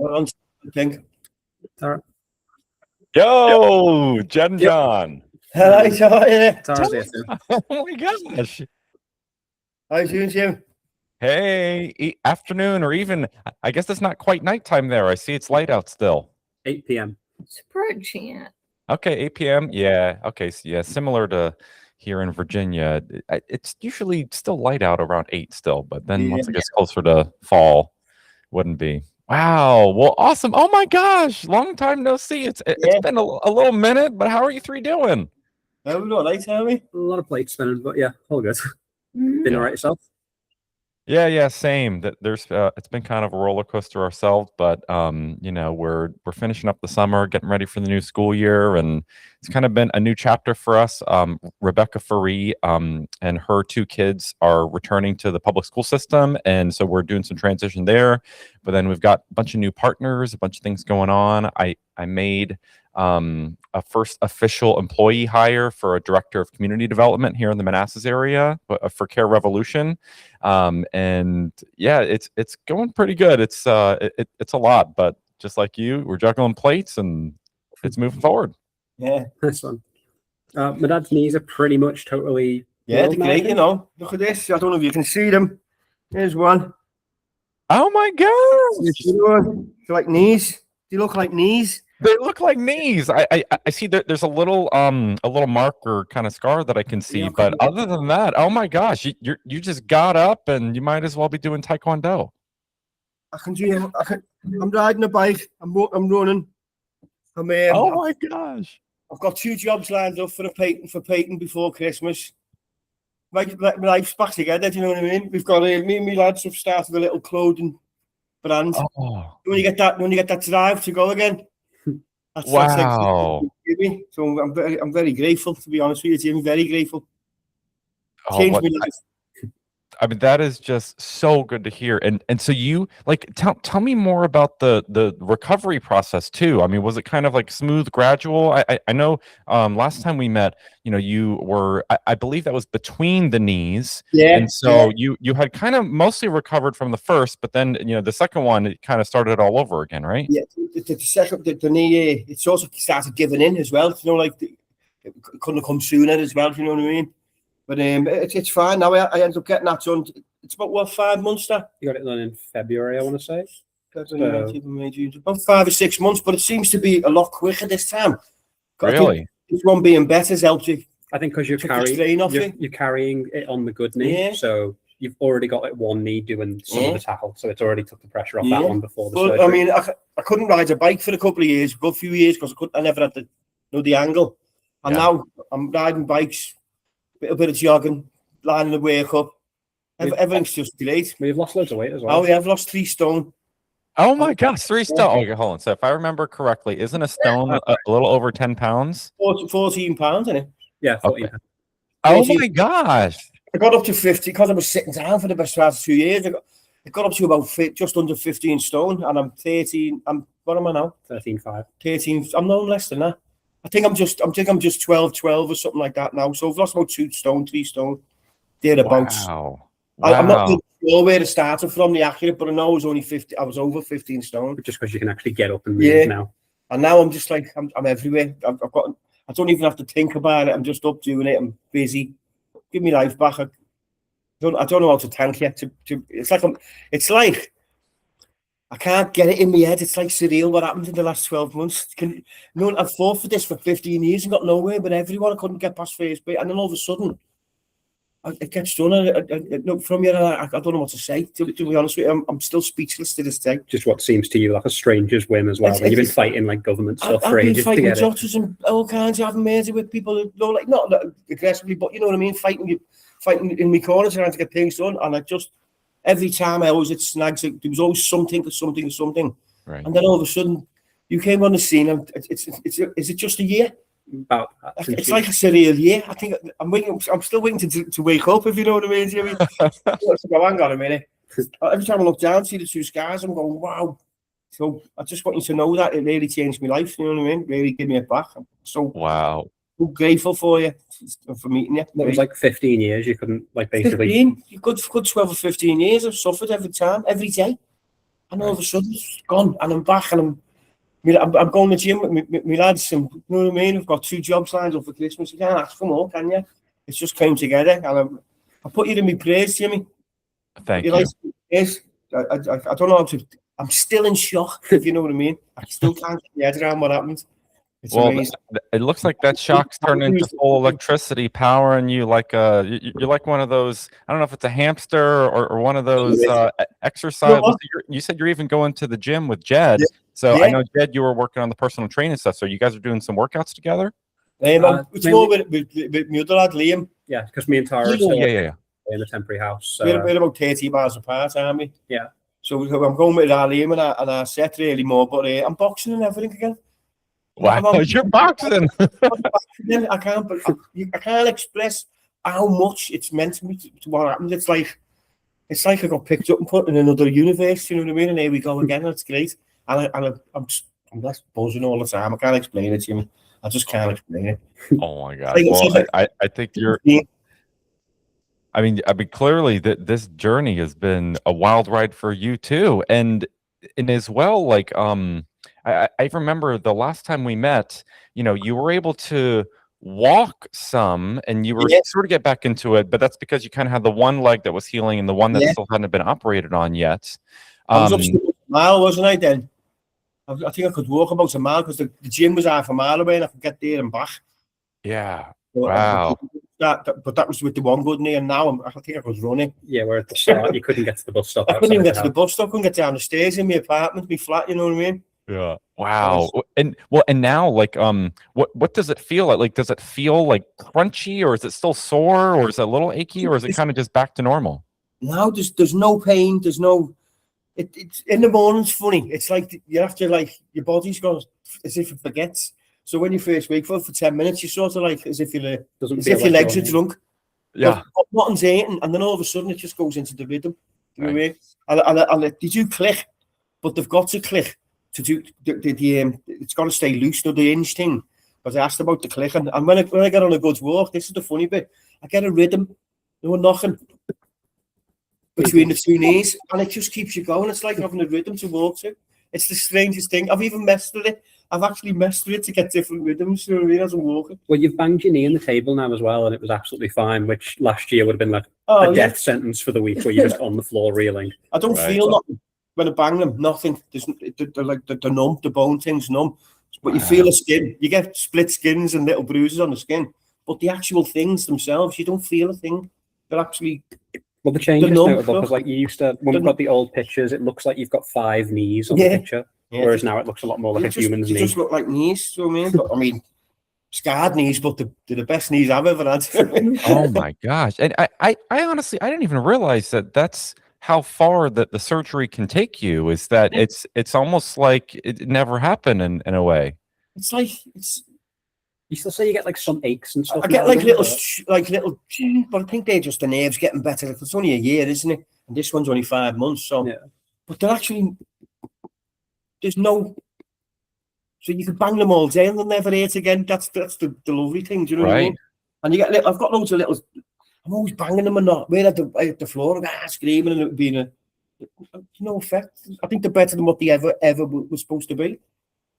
I think. Yo, Jedd and John. Hello, how are you? Oh my gosh. How you doing, Jim? Hey, afternoon, or even, I guess it's not quite nighttime there. I see it's light out still. 8 p.m. Support chant. Okay, 8 p.m. Yeah. Okay. So yeah, similar to here in Virginia. It's usually still light out around 8 still, but then once it gets closer to fall, wouldn't be. Wow. Well, awesome. Oh my gosh. Long time no see. It's been a little minute, but how are you three doing? We're all right, are we? A lot of plates spinning, but yeah, all good. Been all right yourself? Yeah, same. That there's it's been kind of a roller coaster ourselves, but you know, we're finishing up the summer, getting ready for the new school year, and it's kind of been a new chapter for us. Rebecca Faree and her 2 kids are returning to the public school system, and so we're doing some transition there. But then we've got a bunch of new partners, a bunch of things going on. I made a first official employee hire for a director of community development here in the Manassas area for CAREvolution. And yeah, it's going pretty good. It's a lot, but just like you, we're juggling plates and it's moving forward. Yeah, Nice one. My dad's knees are pretty much totally they're great, you know. Look at this. I don't know if you can see them. Here's one. Oh my gosh. They're like knees. They look like knees. They look like knees. I see that there's a little mark or kind of scar that I can see, but other than that, oh my gosh, you just got up and you might as well be doing taekwondo. I'm riding a bike. I'm running. Oh my gosh. I've got 2 jobs lined up for Peyton before Christmas. My life's back together. Do you know what I mean? We've got me and my lads have started a little clothing brand. Oh. When you get that drive to go again. Wow. So I'm very grateful, to be honest with you, Jim. Very grateful. Changed my life. I mean, that is just so good to hear. And so you tell me more about the recovery process too. I mean, was it kind of like smooth, gradual? I know last time we met, you know, you were I believe that was between the knees. Yeah. And so you had kind of mostly recovered from the first, but then you know the second one it kind of started all over again, right? Yeah. The second the knee it sort of started giving in as well. You know, like it couldn't have come sooner as well. You know what I mean? But it's fine now. I ended up getting that done. It's about 5 months now. You got it done in February, I want to say. About 5 or 6 months, but it seems to be a lot quicker this time. Really? This one being better has helped you. I think because you're carrying it on the good knee, so you've already got like one knee doing some of the tackle, so it's already took the pressure off that one before the surgery. I mean, I couldn't ride a bike for a couple of years, a good few years, because I never had the angle. And now I'm riding bikes. A bit of jogging, lining the work up. Everything's just great. We've lost loads of weight as well. Oh, yeah, I've lost 3 stone. Oh my gosh, 3 stone. Okay, hold on. So if I remember correctly, isn't a stone a little over 10 pounds? 14 pounds, isn't it? Yeah, 14. Okay. Oh my gosh. I got up to 50 because I was sitting down for the best part of 2 years. I got up to about just under 15 stone, and I'm 13. What am I now? 13.5. 13. I'm no less than that. I think I'm just 12 or something like that now. So I've lost about 2 stone, 3 stone, thereabouts. Wow. I'm not sure where to start from the accurate, but I know I was only 50. I was over 15 stone. Just because you can actually get up and move now. And now I'm just like I'm everywhere. I don't even have to think about it. I'm just up doing it. I'm busy. Give me life back. I don't know how to thank you. It's like I can't get it in my head. It's like surreal what happened in the last 12 months. I've fought for this for 15 years and got nowhere, but everyone I couldn't get past first bit. And then all of a sudden, it gets done. From here, I don't know what to say. To be honest with you, I'm still speechless to this day. Just what seems to you like a stranger's whim as well. You've been fighting like government stuff for ages to get it. I've been fighting doctors and all kinds of having murder with people, like not aggressively, but you know what I mean, fighting in my corner trying to get things done. And I just... Every time I always hit snags, there was always something. Right. And then all of a sudden, you came on the scene, and is it just a year? About it's like a surreal year. I think I'm still waiting to wake up, if you know what I mean. Jimmy. Hang on a minute. Every time I look down, see the 2 scars, I'm going, wow. So I just want you to know that it really changed my life. You know what I mean? Really give me it back. I'm so grateful for you, for meeting you. That was like 15 years. You couldn't basically. 15, good 12 or 15 years. I've suffered every day. and all of a sudden it's gone, and I'm back, and I'm going to the gym with my lads, and you know what I mean? We've got 2 jobs lined up for Christmas. You can't ask for more, can you? It's just came together, and I put you in my praise, Jimmy. Thank you. Like, I don't know how to. I'm still in shock, if you know what I mean. I still can't get my head around what happened. It's amazing. It looks like that shock's turned into full electricity, powering you like you're like one of those. I don't know if it's a hamster or one of those exercise. You said you're even going to the gym with Jedd. So I know, Jedd, you were working on the personal training stuff. So you guys are doing some workouts together? It's more with my other lad, Liam. Yeah, because me and Tara are still in a temporary house. So. We're about 30 miles apart, aren't we? Yeah. So I'm going with our Liam and our set really more, but I'm boxing and everything again. Wow, you're boxing. I can't express how much it's meant to me to what happened. It's like I got picked up and put in another universe, you know what I mean? And here we go again. That's great. And I'm just buzzing all the time. I can't explain it to you. I just can't explain it. Oh my God. Well, I think you're. I mean, clearly that this journey has been a wild ride for you too, and as well, like I remember the last time we met, you know, you were able to walk some and you were sort of get back into it, but that's because you kind of had the one leg that was healing and the one that still hadn't been operated on yet. I was up to a mile, wasn't I then? I think I could walk about a mile because the gym was half a mile away and I could get there and back. Yeah. So wow. But that was with the one good knee, and now I think I was running. Yeah, where at the start you couldn't get to the bus stop. I couldn't even get to the bus stop. Couldn't get down the stairs in my apartment, my flat. You know what I mean? Yeah. Wow. And now, like, what does it feel like? Like, does it feel like crunchy, or is it still sore, or is it a little achy, or is it kind of just back to normal? Now there's no pain. There's no. It's in the morning's funny. It's like you have to, like, your body's gone as if it forgets. So when you first wake up for 10 minutes, you're sort of like as if your legs are drunk. Yeah. Nothing's eating, and then all of a sudden it just goes into the rhythm. You know what I mean? And they do click, but they've got to click to do it's got to stay loose. No, the hinge thing. But I asked about the clicking, and when I get on a good walk, this is the funny bit. I get a rhythm. No knocking between the 2 knees, and it just keeps you going. It's like having a rhythm to walk to. It's the strangest thing. I've even messed with it. I've actually messed with it to get different rhythms, you know what I mean, as I'm walking. Well, you've banged your knee in the table now as well, and it was absolutely fine, which last year would have been like a death sentence for the week where you're just on the floor reeling. I don't feel nothing when I bang them, nothing. They're like, they're numb, the bone thing's numb. But you feel the skin. You get split skins and little bruises on the skin. But the actual things themselves, you don't feel a thing. They're actually... Well, the change is notable because, like, you used to, when we've got the old pictures, it looks like you've got 5 knees on the picture. Yeah. Whereas now it looks a lot more like a human's knee. They just look like knees, you know what I mean? But, I mean, scarred knees, but they're the best knees I've ever had. Oh my gosh. And I honestly, I didn't even realize that that's how far that the surgery can take you, is that it's almost like it never happened in a way. It's like, you still say you get like some aches and stuff. I get like little, but I think they're just the nerves getting better. It's only a year, isn't it? And this one's only 5 months. So, but they're actually, there's no, so you can bang them all day and they'll never hurt again. That's the lovely thing. Do you know what I mean? And you get, I've got loads of little, I'm always banging them and not. We're at the floor and screaming, and it being no effect. I think they're better than what they ever was supposed to be.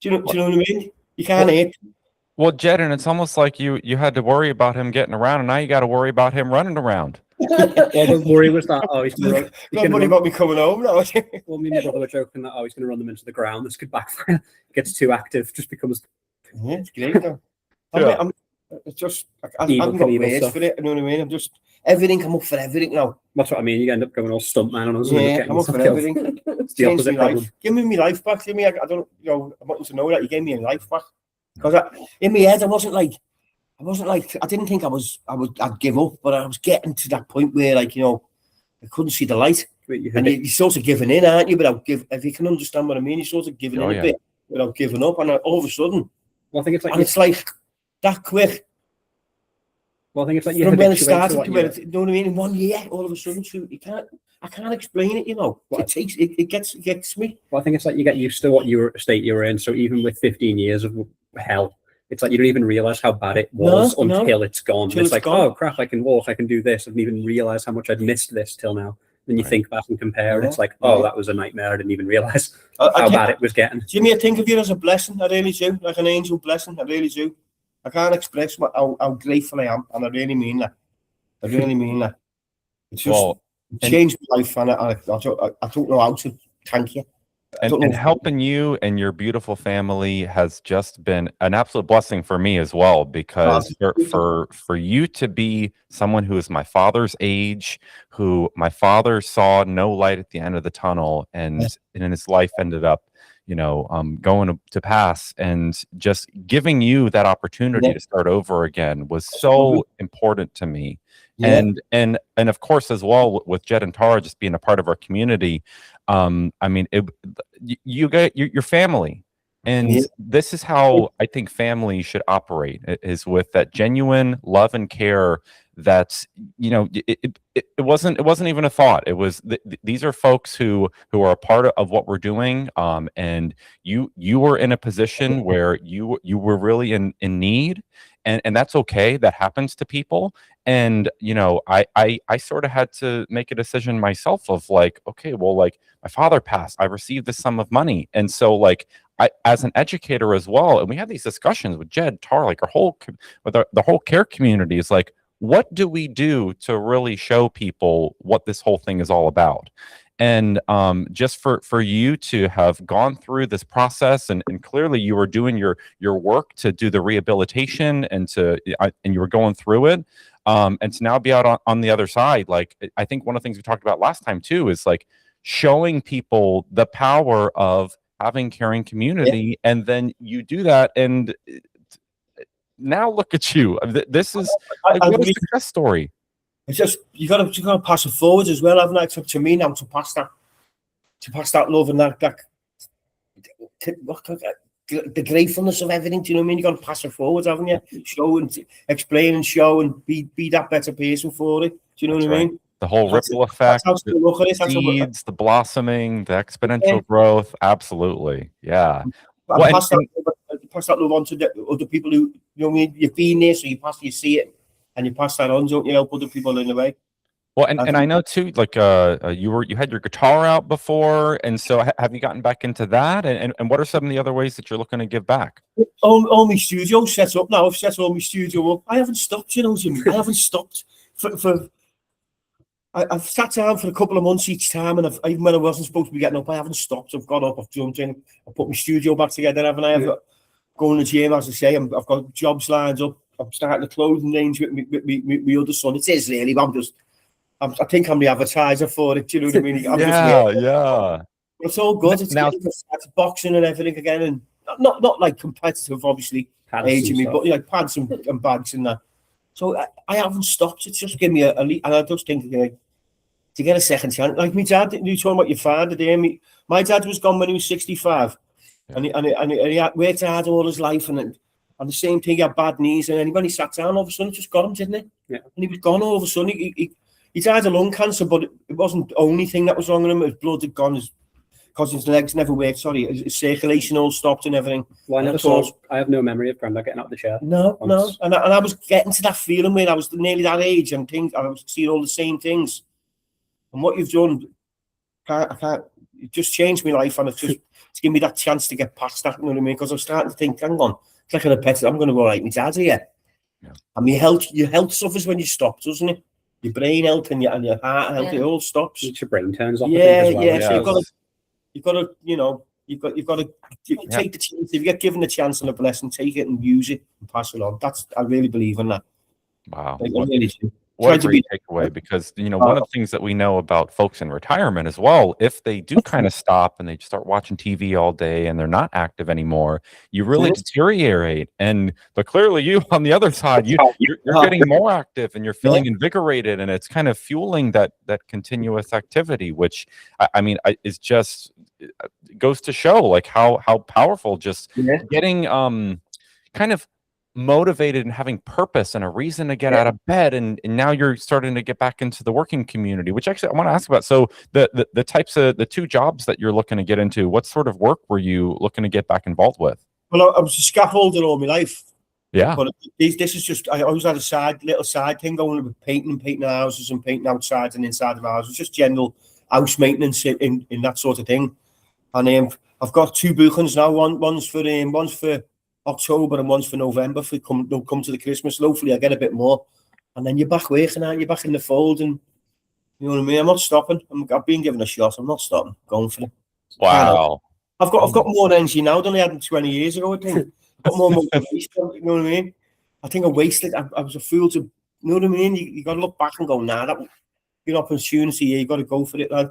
Do you know what I mean? You can't hurt. Well, Jedd, and it's almost like you had to worry about him getting around, and now you got to worry about him running around. Well, the worry was that he's going to worry about me coming home now. Well, me and my brother were joking that he's going to run them into the ground. This could backfire. Gets too active, just becomes. Yeah, it's great though. It's just I haven't got words for it. You know what I mean? I'm just everything. I'm up for everything now. That's what I mean. You end up going all stuntman on us. Yeah, I'm up for everything. It's the opposite problem. Give me my life back. Give me. I don't. I want you to know that you gave me my life back. Because in my head, I didn't think I'd give up, but I was getting to that point where, like, I couldn't see the light. And you're sort of giving in, aren't you? If you can understand what I mean, you're sort of giving in a bit without giving up. And all of a sudden, well, I think it's like that quick. Well, I think it's like from when it started to when you know what I mean? In 1 year, all of a sudden, I can't explain it, It gets me. Well, I think it's like you get used to what state you were in. So even with 15 years of hell, it's like you don't even realize how bad it was until it's gone. It's like, oh crap, I can walk, I can do this. I didn't even realize how much I'd missed this till now. When you think back and compare, it's like, oh, that was a nightmare. I didn't even realize how bad it was getting. Jimmy, I think of you as a blessing. I really do, like an angel blessing. I really do. I can't express how grateful I am, and I really mean that. I really mean that. It's just changed my life, and I don't know how to thank you. And helping you and your beautiful family has just been an absolute blessing for me as well, because for you to be someone who is my father's age, who my father saw no light at the end of the tunnel, and in his life ended up, going to pass, and just giving you that opportunity to start over again was so important to me. And of course, as well, with Jedd and Tara just being a part of our community, I mean, you get your family, and this is how I think family should operate, is with that genuine love and care. That it wasn't even a thought. It was these are folks who are a part of what we're doing, and you were in a position where you were really in need, and that's okay. That happens to people. And I sort of had to make a decision myself of like, okay, well, like my father passed, I received this sum of money, and so like I, as an educator as well, and we had these discussions with Jedd, Tar, like the whole care community is like, what do we do to really show people what this whole thing is all about? And just for you to have gone through this process, and clearly you were doing your work to do the rehabilitation, and you were going through it, and to now be out on the other side. Like, I think one of the things we talked about last time too is like showing people the power of having caring community, and then you do that, and now look at you. This is what a success story. It's just you gotta pass it forward as well, haven't I? It's up to me now to pass that love and that the gratefulness of everything. Do you know what I mean? You gotta pass it forward, haven't you? Show and explain and show and be that better person for it. Do you know what I mean? The whole ripple effect, the seeds, the blossoming, the exponential growth. Absolutely, yeah. Pass that love on to the other people who, you know what I mean? You've been there, so you see it, and you pass that on, don't you? Help other people in the way. Well, and I know too, like you had your guitar out before, and so have you gotten back into that? And what are some of the other ways that you're looking to give back? All my studio set up now. I've set all my studio up. I haven't stopped, you know, Jimmy. I haven't stopped I've sat down for a couple of months each time, and even when I wasn't supposed to be getting up, I haven't stopped. I've got up, I've jumped in, I've put my studio back together, haven't I? I've got going to the gym, as I say, I've got jobs lined up. I'm starting a clothing range with my other son. It is really, I think I'm the advertiser for it. Do you know what I mean? Yeah. But it's all good. It's now boxing and everything again, and not like competitive, obviously, aging me, but like pads and bags and that. So I haven't stopped. It's just given me a lead, and I just think to get a second chance. Like my dad, you talking about your father there. My dad was gone when he was 65, and he had worked hard all his life, and the same thing, he had bad knees, and then when he sat down, all of a sudden it just got him, didn't it? Yeah. And he was gone all of a sudden. He died of lung cancer, but it wasn't the only thing that was wrong with him. His blood had gone, because his legs never worked. Sorry, his circulation all stopped and everything. Well, I have no memory of Grandad getting out of the chair. No. And I was getting to that feeling when I was nearly that age, and I was seeing all the same things. And what you've done, it just changed my life, and it's given me that chance to get past that. You know what I mean? Because I'm starting to think, hang on, it's like a pet. I'm going to go like my dad here. Yeah. And your health suffers when you stop, doesn't it? Your brain health and your heart health, it all stops. Your brain turns off. Yeah. So you've got to take the chance. If you get given a chance and a blessing, take it and use it and pass it on. I really believe in that. Wow. Like, I really do. What a great takeaway, because one of the things that we know about folks in retirement as well, if they do kind of stop and they start watching TV all day and they're not active anymore, you really deteriorate. But clearly you on the other side, you're getting more active and you're feeling invigorated, and it's kind of fueling that continuous activity, which I mean is just goes to show like how powerful just getting kind of motivated and having purpose and a reason to get out of bed, and now you're starting to get back into the working community, which actually I want to ask about. So the types of the two jobs that you're looking to get into, what sort of work were you looking to get back involved with? Well, I was a scaffolder all my life, Yeah. But this is just, I always had a little side thing going with painting houses and painting outside and inside of houses, just general house maintenance in that sort of thing. And I've got 2 bookings now. One's for October and one's for November. They'll come to the Christmas. Hopefully, I get a bit more. And then you're back working out. You're back in the fold, and you know what I mean. I'm not stopping. I've been given a shot. I'm not stopping. Going for it. Wow. I've got more energy now than I had 20 years ago. I think I've got more motivation. You know what I mean? I think I wasted. I was a fool to. You know what I mean? You got to look back and go, nah, that you're an opportunity here. You got to go for it, lad.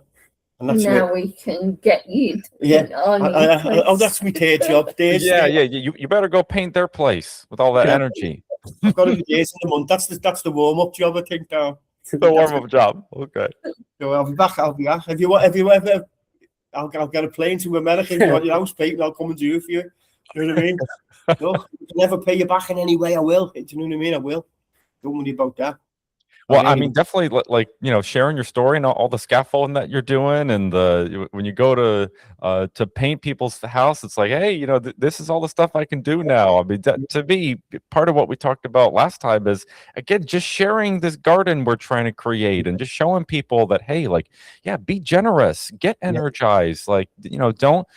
And that's now we can get you. That's my third job. You better go paint their place with all that energy. I've got to be days in the month. That's the warm up job, I think. Now the warm up job. Okay. So I'll be back. If you ever, I'll get a plane to America. If you want your house painted, I'll come and do it for you. You know what I mean? No, I can never pay you back in any way. I will. Do you know what I mean? I will. Don't worry about that. Well, I mean, definitely, like, you know, sharing your story and all the scaffolding that you're doing, and when you go to paint people's house, it's like, hey, you know, this is all the stuff I can do now. I mean, to me, part of what we talked about last time is, again, just sharing this garden we're trying to create, and just showing people that, hey, like, yeah, be generous, get energized, like, you know, don't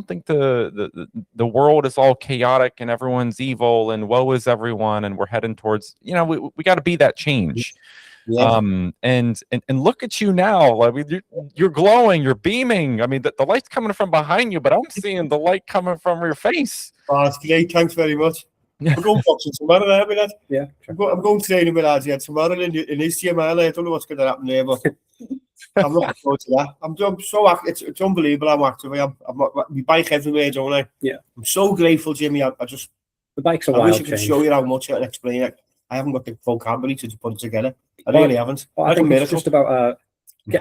think the world is all chaotic and everyone's evil and woe is everyone and we're heading towards, you know, we got to be that change. Yeah. And look at you now. I mean, you're glowing, you're beaming. I mean, the light's coming from behind you, but I'm seeing the light coming from your face. Oh, that's great. Thanks very much. I'm going boxing tomorrow, haven't I? Yeah. Sure. I'm going training with Jedd tomorrow in his gym. I don't know what's going to happen there, but I'm looking forward to that. I'm so active. It's unbelievable how active I am. We bike everywhere, don't I? Yeah. I'm so grateful, Jimmy. The bike's a I wild wish I could change. show you how much I can explain it. I haven't got the vocabulary to put it together. I really haven't. Well, I think it's just about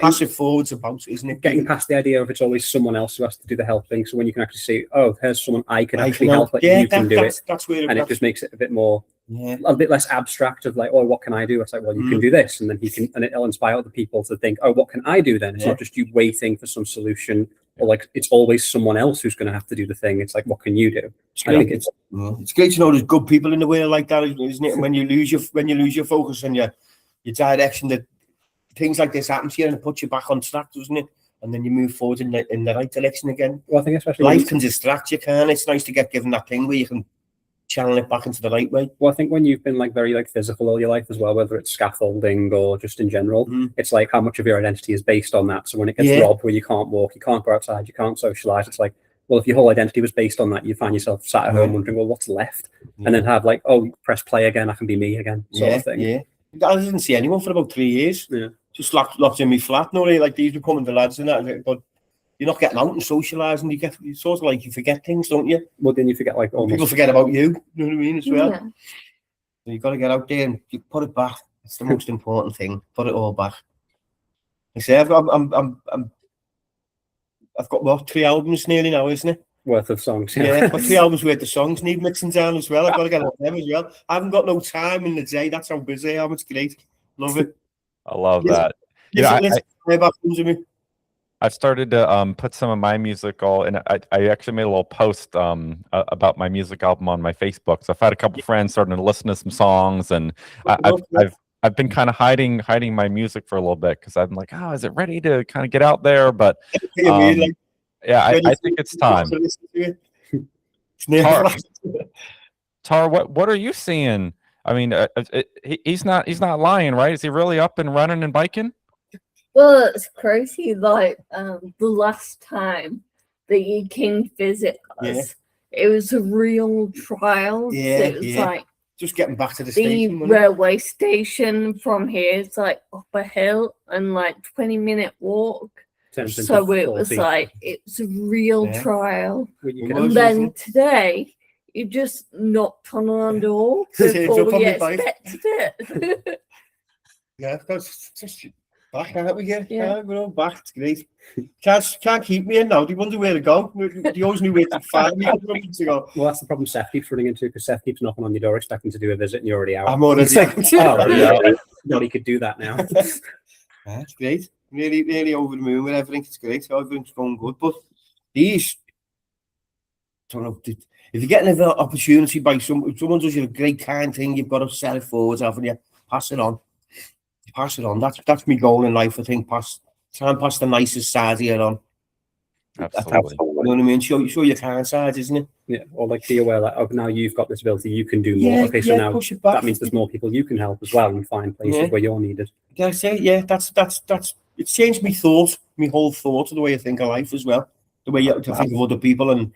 passive forwards about, isn't it? Getting past the idea of it's always someone else who has to do the helping. So when you can actually see, oh, here's someone I can actually help, like you can do it. That's where it just makes it a bit more, a bit less abstract of like, oh, what can I do? It's like, well, you can do this, and then it'll inspire other people to think, oh, what can I do then? It's not just you waiting for some solution, or like it's always someone else who's going to have to do the thing. It's like, what can you do? I think it's great to know there's good people in the world like that, isn't it? When you lose your focus and your direction, that things like this happen to you and it puts you back on track, doesn't it? And then you move forward in the right direction again. Well, I think especially life can distract you, can it's nice to get given that thing where you can channel it back into the right way. Well, I think when you've been like very like physical all your life as well, whether it's scaffolding or just in general, it's like how much of your identity is based on that. So when it gets robbed, where you can't walk, you can't go outside, you can't socialize, it's like, well, if your whole identity was based on that, you find yourself sat at home wondering, well, what's left? And then have like, oh, press play again, I can be me again, sort of thing. Yeah. I didn't see anyone for about 3 years. Yeah. Just locked in me flat. No, like these were coming the lads and that, but you're not getting out and socialising. You sort of like, you forget things, don't you? Well, then you forget like almost. People forget about you. You know what I mean as well. Yeah. So you got to get out there and you put it back. It's the most important thing. Put it all back. I say I've got what, 3 albums nearly now, isn't it? Worth of songs. Yeah, but 3 albums worth of songs need mixing down as well. I've got to get on them as well. I haven't got no time in the day. That's how busy I am. It's great. Love it. I love that. I've started to put some of my music and I actually made a little post about my music album on my Facebook. So I've had a couple friends starting to listen to some songs, and I've been kind of hiding my music for a little bit because I'm like, oh, is it ready to kind of get out there? But I think it's time. Tar, what are you seeing? I mean, he's not lying, right? Is he really up and running and biking? Well, it's crazy. Like the last time that you came visit us, it was a real trial. Yeah, it was like just getting back to the station. Railway station from here. It's like up a hill and like 20-minute walk. So it was like it's a real trial. And then today, you just knocked on our door before we expected it. Yeah, because just back, aren't we? Yeah, we're all back. It's great. Can't keep me in now. Do you wonder where to go? You always knew where to find me. Well, that's the problem Seth keeps running into, because Seth keeps knocking on your door expecting to do a visit and you're already out. I'm already out. Nobody could do that now. That's great. Really over the moon with everything. It's great. Everything's going good. But these don't know. If you're getting an opportunity by someone does you a great kind thing, you've got to sell it forward, haven't you? Pass it on. Pass it on. That's my goal in life. I think try and pass the nicest side here on. Absolutely. You know what I mean? Show your kind side, isn't it? Yeah. Or like be aware that now you've got this ability, you can do more. Okay, so now that means there's more people you can help as well and find places where you're needed. Yeah, I say, that's it's changed my whole thought of the way I think of life as well. The way you have to think of other people, and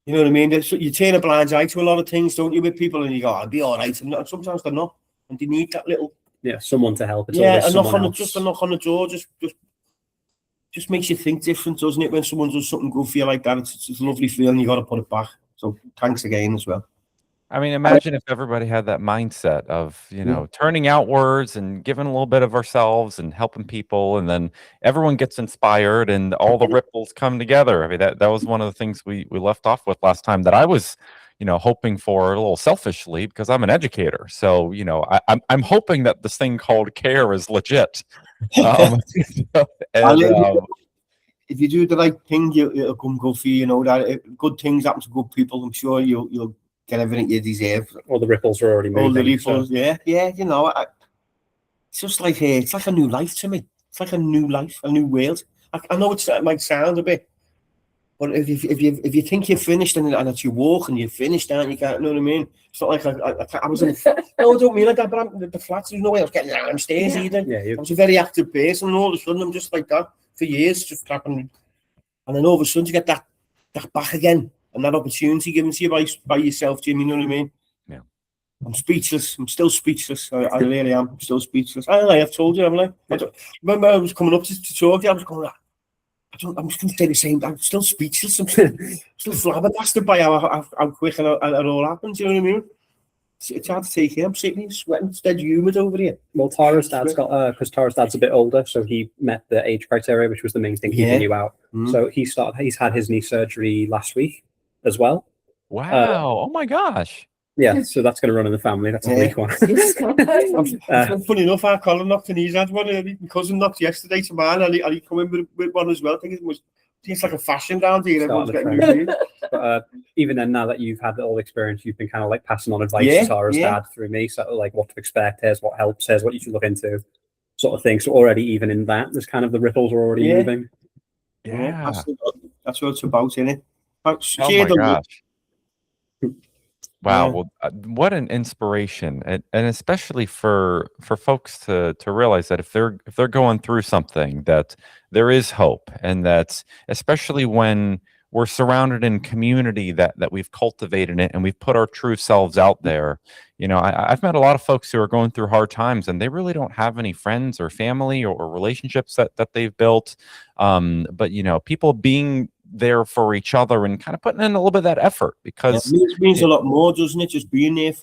you know what I mean? You turn a blind eye to a lot of things, don't you, with people, and you go, I'll be all right. And sometimes they're not. And they need that little someone to help. It's a knock on the door, just makes you think different, doesn't it? When someone does something good for you like that, it's a lovely feeling. You got to put it back. So thanks again as well. I mean, imagine if everybody had that mindset of, turning outwards and giving a little bit of ourselves and helping people, and then everyone gets inspired and all the ripples come together. I mean, that was one of the things we left off with last time that I was, hoping for a little selfishly, because I'm an educator. So, I'm hoping that this thing called CARE is legit. If you do the right thing, it'll come good for you. That good things happen to good people. I'm sure you'll get everything you deserve. All the ripples are already made. All the ripples, yeah. It's just like it's like a new life to me. It's like a new life, a new world. I know it might sound a bit, but if you think you're finished and it's your walk and you're finished, aren't you? Can't, you know what I mean? It's not like I was in. No, I don't mean like that. But the flats, there's no way I was getting downstairs either. Yeah, I was a very active person, and all of a sudden I'm just like that for years, just clapping, and then all of a sudden you get that back again. And that opportunity given to you by yourself, Jim, you know what I mean? Yeah. I'm speechless. I'm still speechless. I really am. I'm still speechless. I've told you, haven't I? Remember I was coming up to talk to you, I was going, I'm just going to say the same. I'm still speechless. I'm still flabbergasted by how quick it all happens, you know what I mean? It's hard to take in. I'm sitting sweating. It's dead humid over here. Well, Tara's dad's because Tara's dad's a bit older, so he met the age criteria, which was the main thing keeping you out. So he's had his knee surgery last week as well. Wow. Oh my gosh. Yeah, so that's going to run in the family. That's a bleak one. Funny enough, our Colin knocked and he's had one. My cousin knocked yesterday to mine, and he come in with one as well. I think it's like a fashion down here. Everyone's getting new. But even then, now that you've had all the experience, you've been kind of like passing on advice to Tara's dad through me, so like what to expect, here's what helps, here's what you should look into, sort of thing. So already, even in that, there's kind of the ripples are already moving. Yeah, that's what it's about, isn't it? Oh my gosh. Wow, well, what an inspiration, and especially for folks to realize that if they're going through something, that there is hope, and that especially when we're surrounded in community that we've cultivated it and we've put our true selves out there. I've met a lot of folks who are going through hard times and they really don't have any friends or family or relationships that they've built. But people being there for each other and kind of putting in a little bit of that effort, because it means a lot more, doesn't it? Just being there,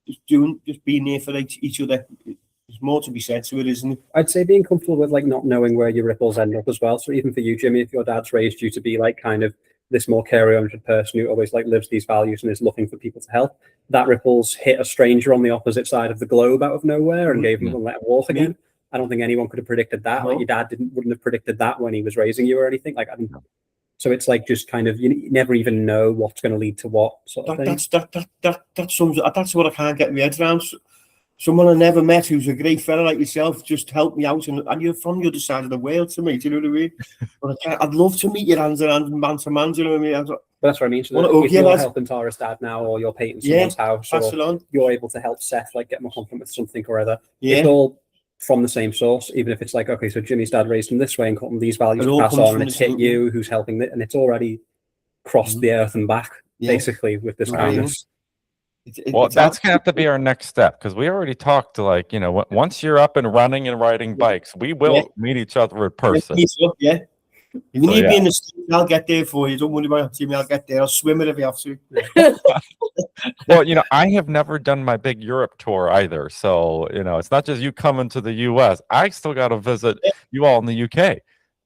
just being there for each other. There's more to be said to it, isn't it? I'd say being comfortable with like not knowing where your ripples end up as well. So even for you, Jimmy, if your dad's raised you to be like kind of this more care-oriented person who always like lives these values and is looking for people to help, that ripples hit a stranger on the opposite side of the globe out of nowhere and gave him a let him walk again. I don't think anyone could have predicted that. No. Like your dad wouldn't have predicted that when he was raising you or anything. Like I don't know. So it's like just kind of you never even know what's going to lead to what sort of thing. That's what I can't get my head around. Someone I never met who's a great fella like yourself just helped me out, and you're from the other side of the world to me. Do you know what I mean? But I'd love to meet you hand in hand, man to man. Do you know what I mean? That's what I mean. So if you're helping Tara's dad now, or you're painting someone's house, or you're able to help Seth like get more confident with something or other. It's all from the same source, even if it's like, okay, so Jimmy's dad raised him this way and got him these values to pass on, and it's hit you who's helping it, and it's already crossed the earth and back, basically, with this kindness. Well, that's gonna have to be our next step, because we already talked to once you're up and running and riding bikes, we will meet each other in person. Yeah. If you need to be in the street, I'll get there for you. Don't worry about it, Jimmy. I'll get there. I'll swim it if you have to. Well, I have never done my big Europe tour either. So, it's not just you coming to the US. I still got to visit you all in the UK.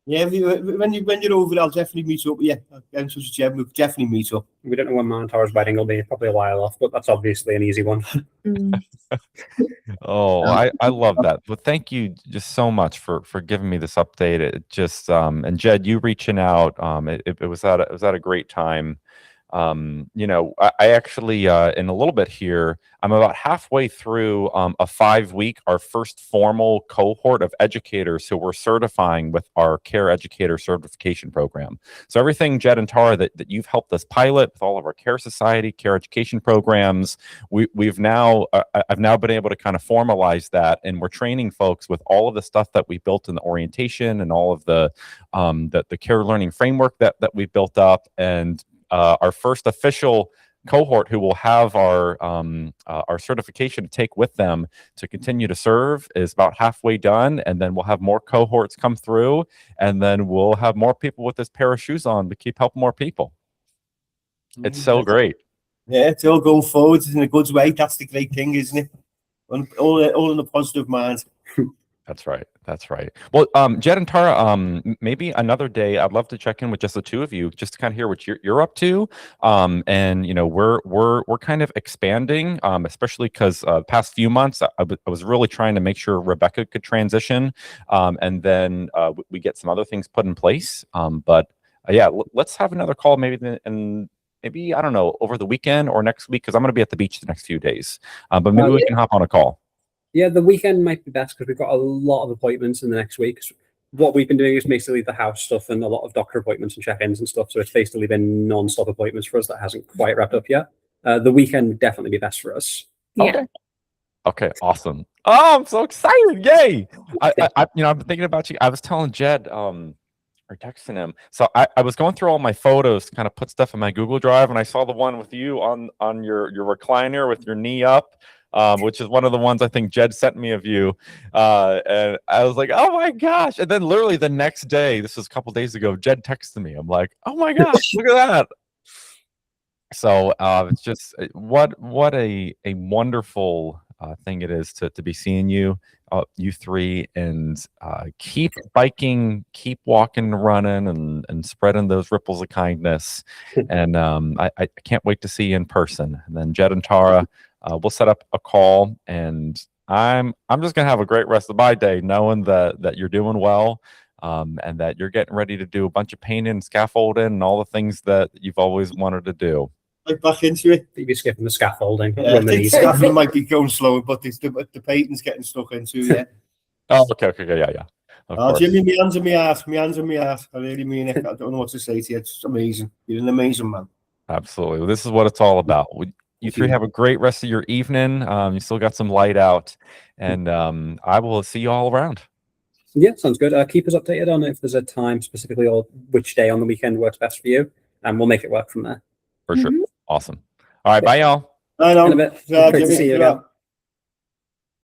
Yeah, when you're over, I'll definitely meet up. Yeah, and so Jedd, we'll definitely meet up. We don't know when Mount Tara's wedding will be. Probably a while off, but that's obviously an easy one. Oh, I love that. Well, thank you just so much for giving me this update. It just and Jedd, you reaching out. It was at a great time. You know, I actually, in a little bit here, I'm about halfway through a 5-week, our first formal cohort of educators who we're certifying with our Care Educator Certification Program. So everything, Jedd and Tara, that you've helped us pilot with all of our Care Society, Care Education programs, we've now, I've now been able to kind of formalize that, and we're training folks with all of the stuff that we built in the orientation and all of the care learning framework that we've built up. And our first official cohort who will have our certification to take with them to continue to serve is about halfway done, and then we'll have more cohorts come through, and then we'll have more people with this pair of shoes on to keep helping more people. It's so great. Yeah, it's all going forward in a good way. That's the great thing, isn't it? All in a positive mind. That's right. That's right. Well, Jedd and Tara, maybe another day, I'd love to check in with just the two of you, just to kind of hear what you're up to. And you know, we're kind of expanding, especially because the past few months, I was really trying to make sure Rebecca could transition, and then we get some other things put in place. But yeah, let's have another call maybe maybe I don't know, over the weekend or next week, because I'm going to be at the beach the next few days. But maybe we can hop on a call. Yeah, the weekend might be best because we've got a lot of appointments in the next week. What we've been doing is basically the house stuff and a lot of doctor appointments and check-ins and stuff. So it's basically been non-stop appointments for us that hasn't quite wrapped up yet. The weekend would definitely be best for us. Yeah. Okay, awesome. Oh, I'm so excited! Yay! I've been thinking about you. I was telling Jedd, or texting him. So I was going through all my photos to kind of put stuff in my Google Drive, and I saw the one with you on your recliner with your knee up. Which is one of the ones I think Jedd sent me of you. And I was like, oh my gosh. And then literally the next day, this was a couple days ago, Jedd texted me. I'm like, oh my gosh, look at that. So it's just what a wonderful thing it is to be seeing you three, and keep biking, keep walking, running, and spreading those ripples of kindness. And I can't wait to see you in person. And then Jedd and Tara, we'll set up a call, and I'm just gonna have a great rest of my day, knowing that you're doing well, and that you're getting ready to do a bunch of painting and scaffolding and all the things that you've always wanted to do. Like back into it. You'd be skipping the scaffolding. Yeah, I think scaffolding might be going slower, but the painting's getting stuck into. Yeah. Oh, okay, yeah. Jimmy, my hands on my ass. I really mean it. I don't know what to say to you. It's amazing. You're an amazing man. Absolutely. This is what it's all about. You three have a great rest of your evening. You still got some light out, and I will see you all around. Yeah, sounds good. Keep us updated on if there's a time specifically or which day on the weekend works best for you, and we'll make it work from there. For sure. Awesome. All right. Bye, y'all. I know. In a bit. Great to see you again.